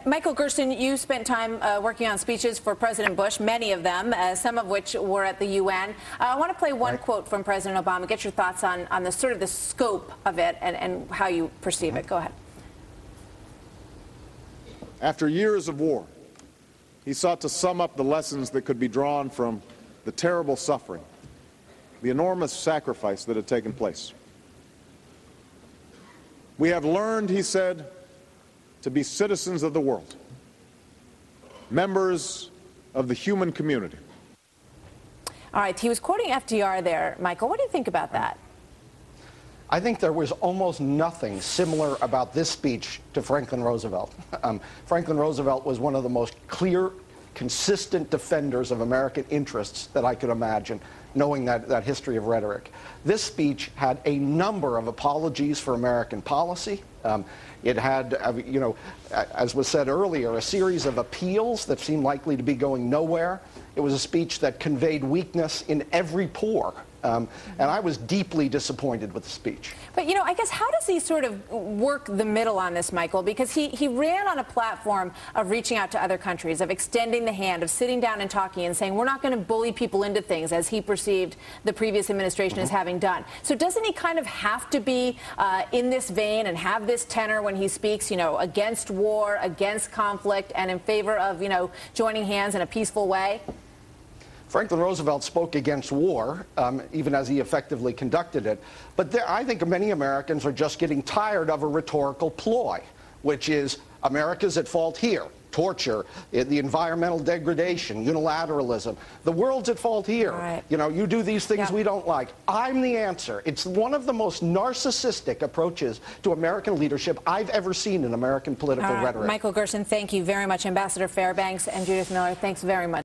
Michael Gerson, you spent time working on speeches for President Bush, many of them, some of which were at the UN. I want to play one quote from President Obama, get your thoughts on the sort of the scope of it and how you perceive it. Go ahead. After years of war, he sought to sum up the lessons that could be drawn from the terrible suffering, the enormous sacrifice that had taken place. We have learned, he said, to be citizens of the world, members of the human community. All right, he was quoting FDR there. Michael, what do you think about that? I think there was almost nothing similar about this speech to Franklin Roosevelt. Franklin Roosevelt was one of the most clear, consistent defenders of American interests that I could imagine, knowing that history of rhetoric. This speech had a number of apologies for American policy. It had, as was said earlier, a series of appeals that seemed likely to be going nowhere. It was a speech that conveyed weakness in every pore. And I was deeply disappointed with the speech. But, I guess how does he sort of work the middle on this, Michael? Because he ran on a platform of reaching out to other countries, of extending the hand, of sitting down and talking and saying, we're not going to bully people into things, as he perceived the previous administration as having done. So doesn't he kind of have to be in this vein and have this tenor when he speaks, against war, against conflict, and in favor of, joining hands in a peaceful way? Franklin Roosevelt spoke against war, even as he effectively conducted it. But I think many Americans are just getting tired of a rhetorical ploy, which is America's at fault here. Torture, the environmental degradation, unilateralism. The world's at fault here. Right. You do these things we don't like. I'm the answer. It's one of the most narcissistic approaches to American leadership I've ever seen in American political rhetoric. Michael Gerson, thank you very much. Ambassador Fairbanks and Judith Miller, thanks very much.